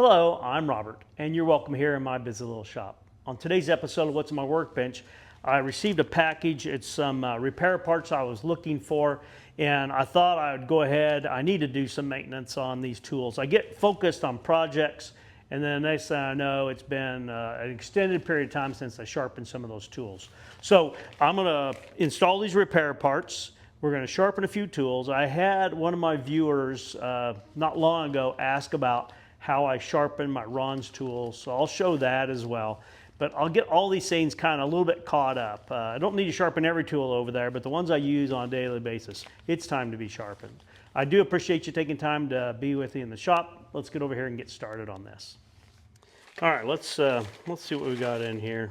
Hello, I'm Robert, and you're welcome here in my busy little shop. On today's episode of What's on My Workbench, I received a package. It's some repair parts I was looking for, and I thought I would go ahead. I need to do some maintenance on these tools. I get focused on projects, and then the next thing I know, it's been an extended period of time since I sharpened some of those tools. So I'm going to install these repair parts. We're going to sharpen a few tools. I had one of my viewers not long ago ask about how I sharpen my Ron's tools, so I'll show that as well. But I'll get all these things kind of a little bit caught up. I don't need to sharpen every tool over there, but the ones I use on a daily basis, it's time to be sharpened. I do appreciate you taking time to be with me in the shop. Let's get over here and get started on this. All right, let's see what we got in here.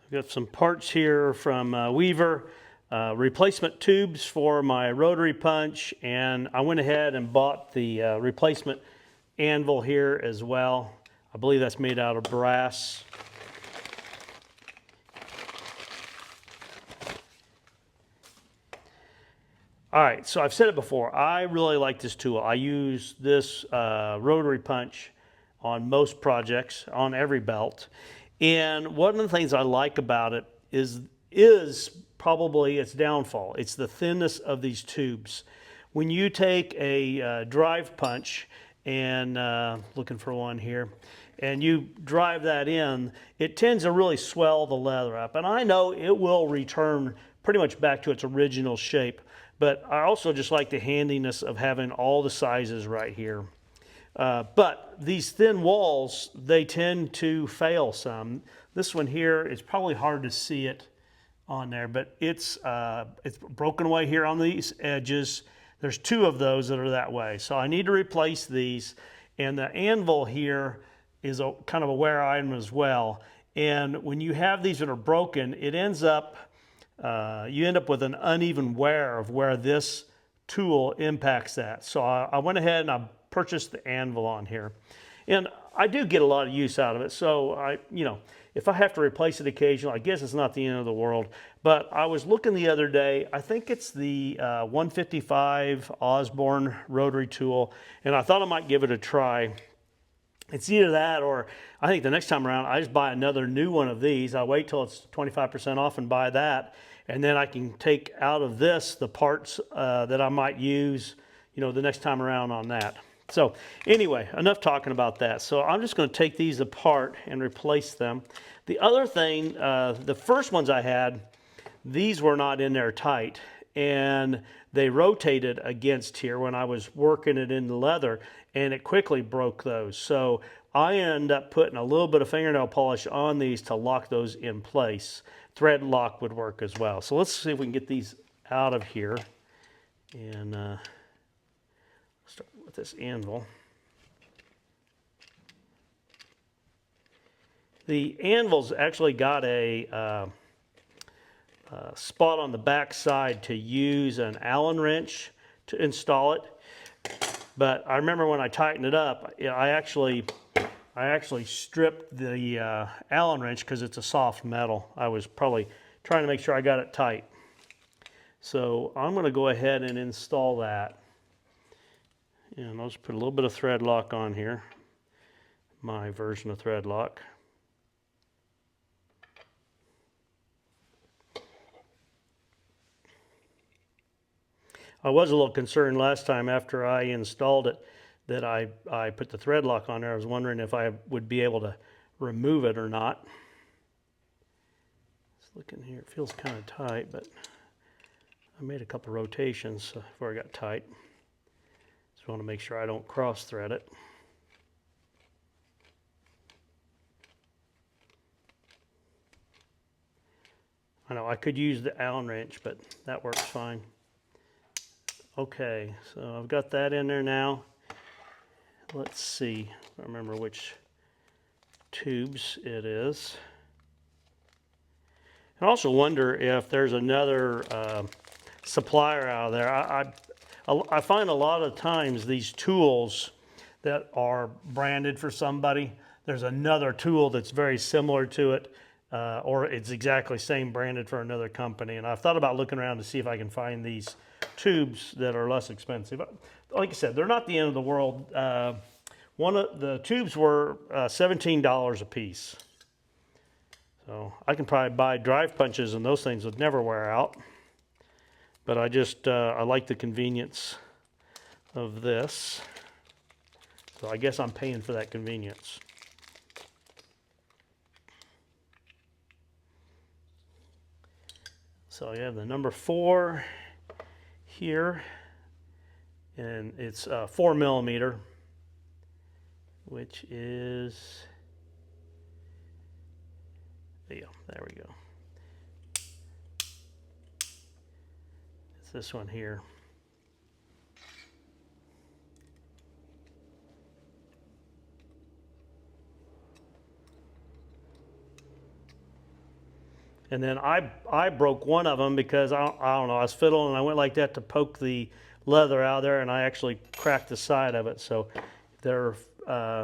We've got some parts here from Weaver. Replacement tubes for my rotary punch, and I went ahead and bought the replacement anvil here as well. I believe that's made out of brass. All right, so I've said it before, I really like this tool. I use this rotary punch on most projects, on every belt. And one of the things I like about it is probably its downfall. It's the thinness of these tubes. When you take a drive punch and looking for one here, and you drive that in, it tends to really swell the leather up. And I know it will return pretty much back to its original shape, but I also just like the handiness of having all the sizes right here. But these thin walls, they tend to fail some. This one here, it's probably hard to see it on there, but it's broken away here on these edges. There's two of those that are that way. So I need to replace these. And the anvil here is a kind of a wear item as well. And when you have these that are broken, it ends up, you end up with an uneven wear of where this tool impacts that. So I went ahead and I purchased the anvil on here. And I do get a lot of use out of it. So if I have to replace it occasionally, I guess it's not the end of the world. But I was looking the other day, I think it's the 155 Osborne rotary tool, and I thought I might give it a try. It's either that, or I think the next time around, I just buy another new one of these. I wait till it's 25% off and buy that, and then I can take out of this the parts that I might use, the next time around on that. So anyway, enough talking about that. So I'm just going to take these apart and replace them. The other thing, the first ones I had, these were not in there tight, and they rotated against here when I was working it in the leather, and it quickly broke those. So I ended up putting a little bit of fingernail polish on these to lock those in place. Thread lock would work as well. So let's see if we can get these out of here. And start with this anvil. The anvil's actually got a spot on the back side to use an Allen wrench to install it. But I remember when I tightened it up, I actually stripped the Allen wrench because it's a soft metal. I was probably trying to make sure I got it tight. So I'm going to go ahead and install that. And I'll just put a little bit of thread lock on here, my version of thread lock. I was a little concerned last time after I installed it that I put the thread lock on there. I was wondering if I would be able to remove it or not. Let's look in here. It feels kind of tight, but I made a couple rotations before I got tight. Just want to make sure I don't cross thread it. I know I could use the Allen wrench, but that works fine. Okay, so I've got that in there now. Let's see, I remember which tubes it is. I also wonder if there's another supplier out there. I find a lot of times these tools that are branded for somebody, there's another tool that's very similar to it, or it's exactly same branded for another company. And I've thought about looking around to see if I can find these tubes that are less expensive. like I said, they're not the end of the world. One of the tubes were $17 a piece. So I can probably buy drive punches and those things would never wear out. But I just, I like the convenience of this. So I guess I'm paying for that convenience. So you have the number 4 here, and it's 4 millimeter, which is, yeah, there we go. It's this one here. And then I broke one of them because I don't know, I was fiddling and I went like that to poke the leather out there, and I actually cracked the side of it. So they're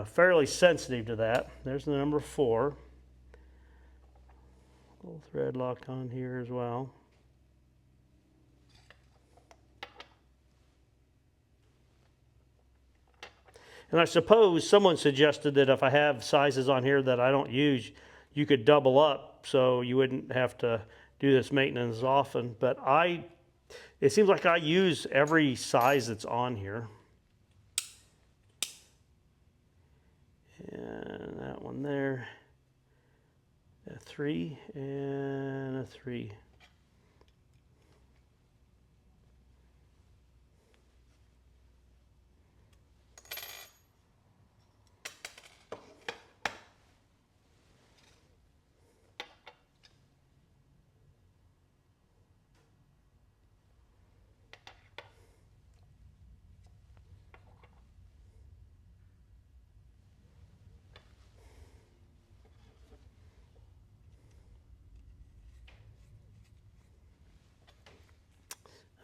fairly sensitive to that. There's the number 4. Little thread lock on here as well. And I suppose someone suggested that if I have sizes on here that I don't use, you could double up so you wouldn't have to do this maintenance often. But it seems like I use every size that's on here. And that one there, a 3 and a 3.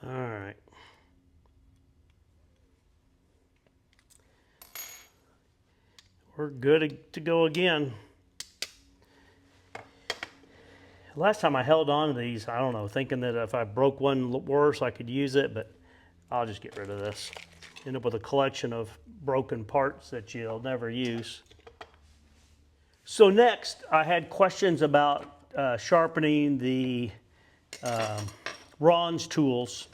All right. We're good to go again. Last time I held on to these, I don't know, thinking that if I broke one worse, I could use it, but I'll just get rid of this. End up with a collection of broken parts that you'll never use. So next, I had questions about sharpening the Ron's tools.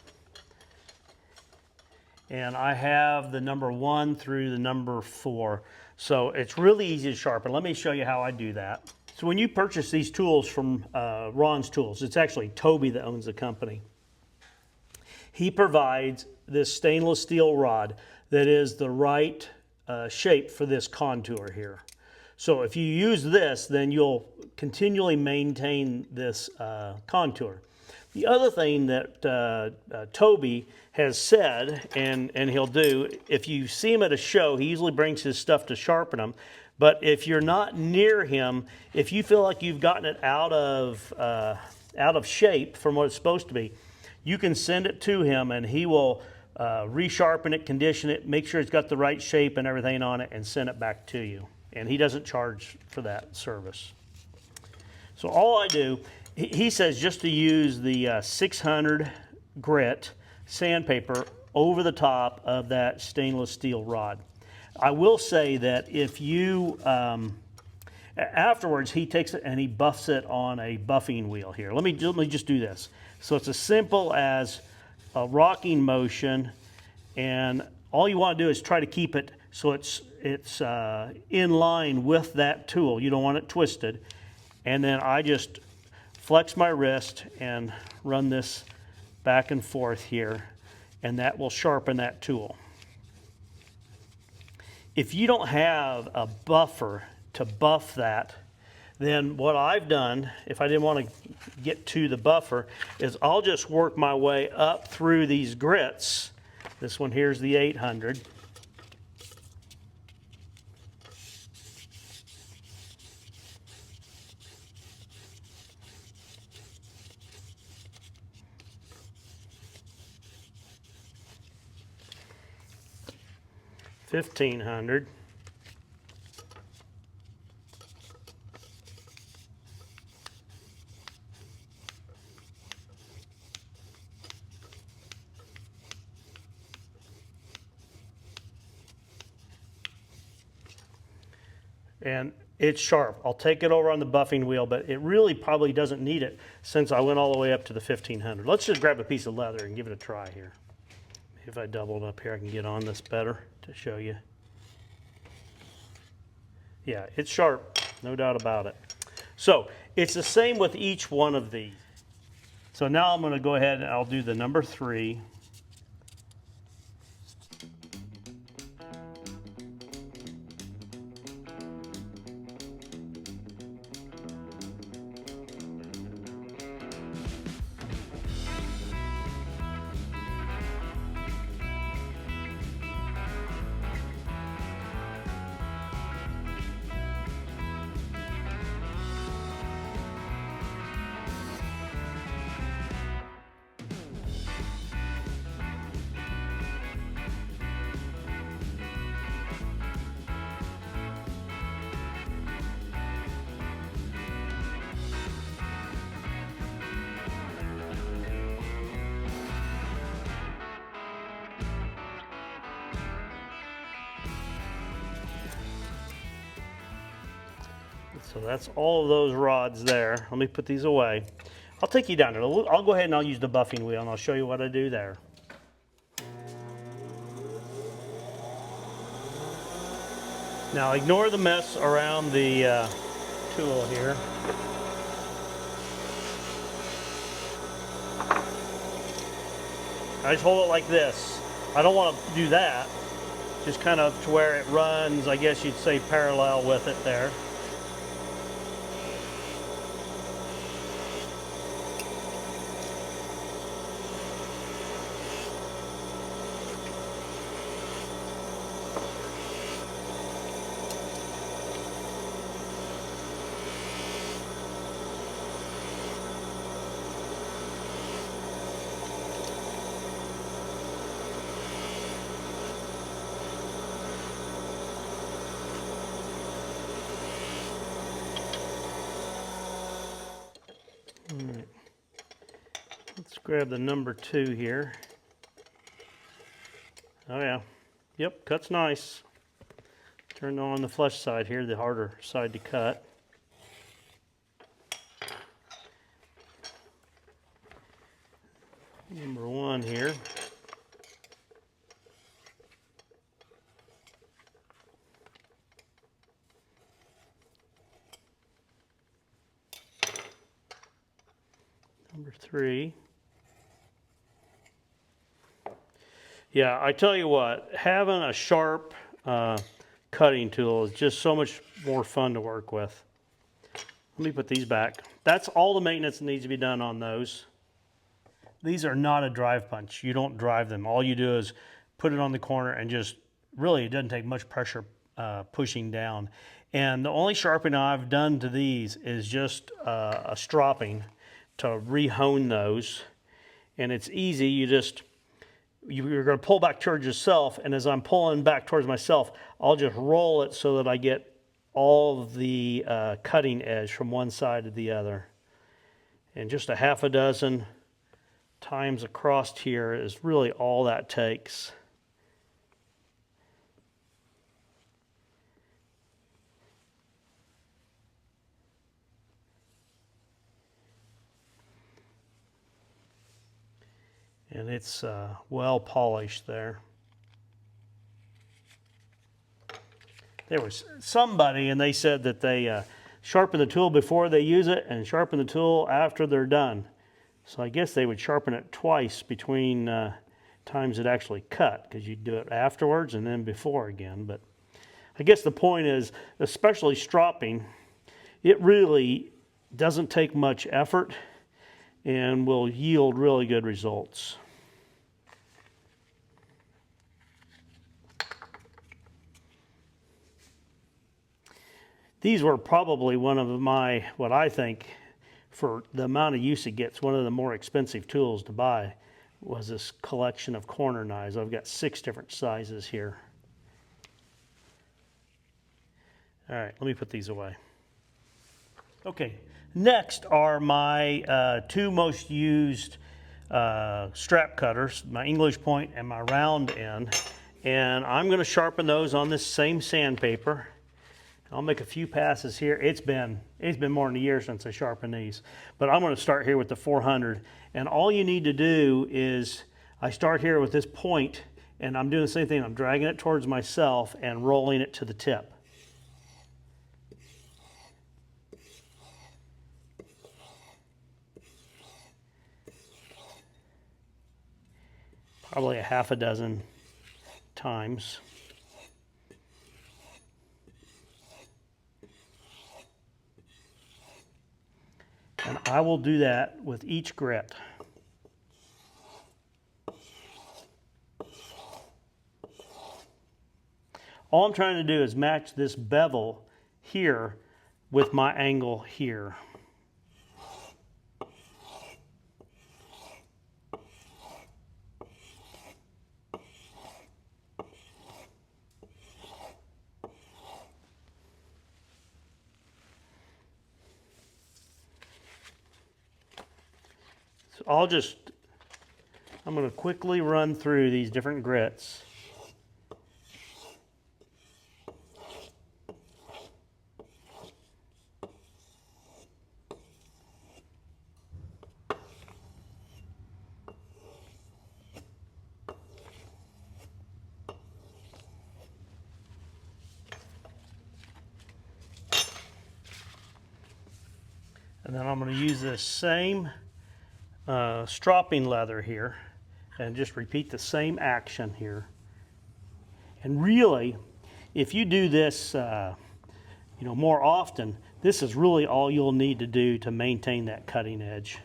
And I have the number 1 through the number 4. So it's really easy to sharpen. Let me show you how I do that. So when you purchase these tools from Ron's Tools, it's actually Toby that owns the company. He provides this stainless steel rod that is the right shape for this contour here. So if you use this, then you'll continually maintain this contour. The other thing that Toby has said, and he'll do, if you see him at a show, he usually brings his stuff to sharpen them. But if you're not near him, if you feel like you've gotten it out of shape from what it's supposed to be, you can send it to him and he will resharpen it, condition it, make sure it's got the right shape and everything on it, and send it back to you. And he doesn't charge for that service. So all I do, he says just to use the 600 grit sandpaper over the top of that stainless steel rod. I will say that if you, afterwards he takes it and he buffs it on a buffing wheel here. Let me just do this. So it's as simple as a rocking motion, and all you want to do is try to keep it so it's in line with that tool. You don't want it twisted. And then I just flex my wrist and run this back and forth here, and that will sharpen that tool. If you don't have a buffer to buff that, then what I've done, if I didn't want to get to the buffer, is I'll just work my way up through these grits. This one here's the 800. $1,500. and it's sharp. I'll take it over on the buffing wheel, but it really probably doesn't need it since I went all the way up to the 1500. Let's just grab a piece of leather and give it a try here. If I double it up here, I can get on this better to show you. Yeah, it's sharp, no doubt about it. So it's the same with each one of these. So now I'm going to go ahead and I'll do the number 3. So that's all of those rods there. Let me put these away. I'll take you down there. I'll go ahead and I'll use the buffing wheel and I'll show you what I do there. Now ignore the mess around the tool here. I just hold it like this. I don't want to do that. Just kind of to where it runs, I guess you'd say parallel with it there. All right. Let's grab the number 2 here. Oh yeah, yep, cuts nice. Turn on the flush side here, the harder side to cut. Number 1 here. Number 3. Yeah, I tell you what, having a sharp cutting tool is just so much more fun to work with. Let me put these back. That's all the maintenance that needs to be done on those. These are not a drive punch. You don't drive them. All you do is put it on the corner and just, really, it doesn't take much pressure pushing down. And the only sharpening I've done to these is just a stropping to re-hone those. And it's easy. You're going to pull back towards yourself, and as I'm pulling back towards myself, I'll just roll it so that I get all of the cutting edge from one side to the other. And just a half a dozen times across here is really all that takes. And it's well polished there. There was somebody, and they said that they sharpen the tool before they use it and sharpen the tool after they're done. So I guess they would sharpen it twice between times it actually cut, because you'd do it afterwards and then before again. But I guess the point is, especially stropping, it really doesn't take much effort and will yield really good results. These were probably one of my, what I think, for the amount of use it gets, one of the more expensive tools to buy was this collection of corner knives. I've got 6 different sizes here. All right, let me put these away. Okay, next are my 2 most used strap cutters, my English point and my round end. And I'm going to sharpen those on this same sandpaper. I'll make a few passes here. It's been more than a year since I sharpened these, but I'm going to start here with the 400. And all you need to do is, I start here with this point, and I'm doing the same thing. I'm dragging it towards myself and rolling it to the tip. Probably a half a dozen times. And I will do that with each grit. All I'm trying to do is match this bevel here with my angle here. So I'm going to quickly run through these different grits. And then I'm going to use this same stropping leather here and just repeat the same action here. And really, if you do this more often, this is really all you'll need to do to maintain that cutting edge.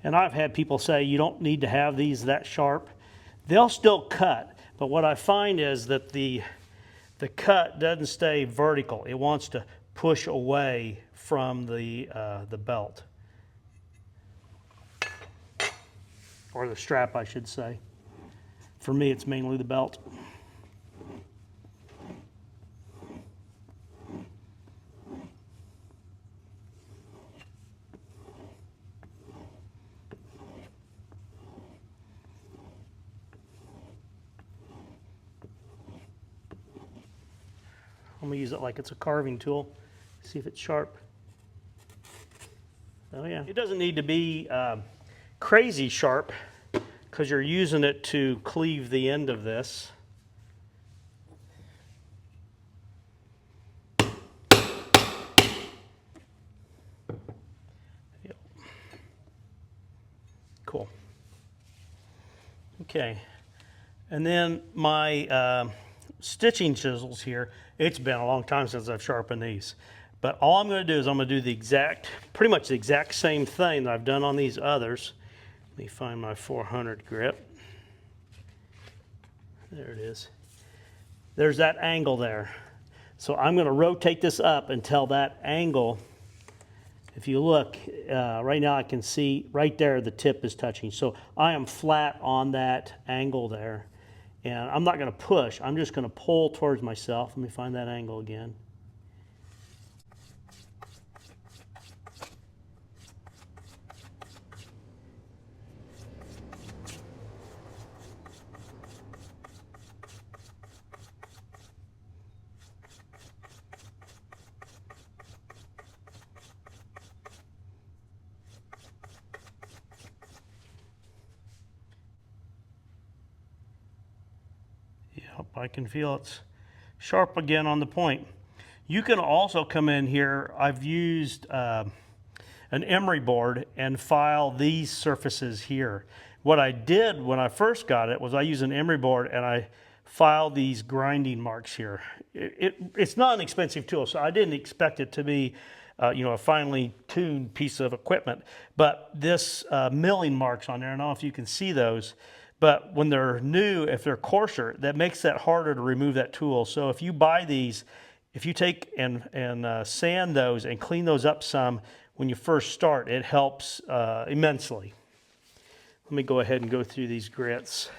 And I've had people say you don't need to have these that sharp. They'll still cut, but what I find is that the cut doesn't stay vertical. It wants to push away from the belt, or the strap, I should say. For me, it's mainly the belt. I'm gonna use it like it's a carving tool. See if it's sharp. Oh yeah. It doesn't need to be crazy sharp because you're using it to cleave the end of this. Yep. Cool. Okay. And then my stitching chisels here, it's been a long time since I've sharpened these. But all I'm going to do is I'm going to do pretty much the exact same thing that I've done on these others. Let me find my 400 grip. There it is. There's that angle there. So I'm going to rotate this up until that angle, if you look, right now I can see right there the tip is touching. So I am flat on that angle there. And I'm not going to push, I'm just going to pull towards myself. Let me find that angle again. Yep, I can feel it's sharp again on the point. You can also come in here, I've used an emery board and file these surfaces here. What I did when I first got it was I used an emery board and I filed these grinding marks here. It's not an expensive tool, so I didn't expect it to be a finely tuned piece of equipment. But this milling marks on there, I don't know if you can see those, but when they're new, if they're coarser, that makes that harder to remove that tool. So if you buy these, if you take and sand those and clean those up some when you first start, it helps immensely. Let me go ahead and go through these grits.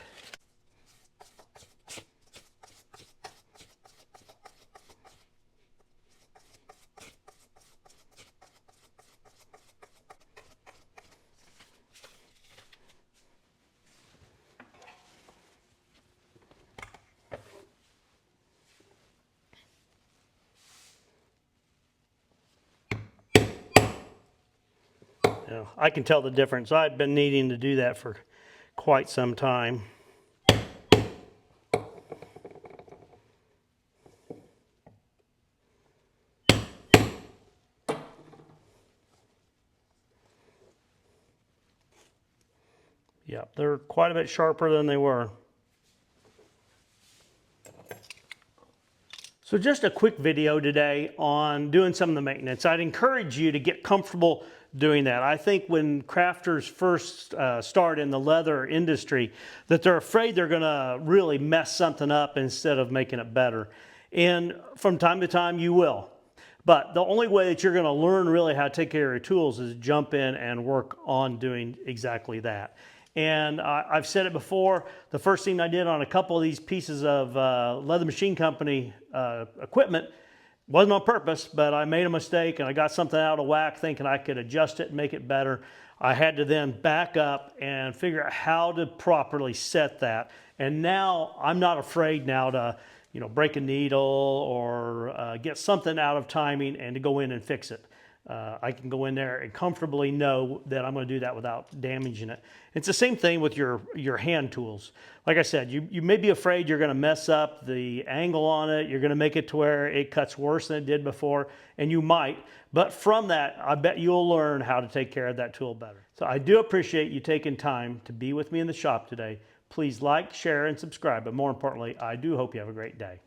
You know, I can tell the difference. I've been needing to do that for quite some time. Yeah, they're quite a bit sharper than they were. So just a quick video today on doing some of the maintenance. I'd encourage you to get comfortable doing that. I think when crafters first start in the leather industry, that they're afraid they're gonna really mess something up instead of making it better. And from time to time you will. But the only way that you're gonna learn really how to take care of your tools is jump in and work on doing exactly that. And I've said it before, the first thing I did on a couple of these pieces of Leather Machine Company equipment wasn't on purpose, but I made a mistake and I got something out of whack thinking I could adjust it and make it better. I had to then back up and figure out how to properly set that. And now I'm not afraid now to, you know, break a needle or get something out of timing and to go in and fix it. I can go in there and comfortably know that I'm going to do that without damaging it. It's the same thing with your hand tools. Like I said, you may be afraid you're going to mess up the angle on it. You're going to make it to where it cuts worse than it did before, and you might. But from that, I bet you'll learn how to take care of that tool better. So I do appreciate you taking time to be with me in the shop today. Please like, share, and subscribe. But more importantly, I do hope you have a great day.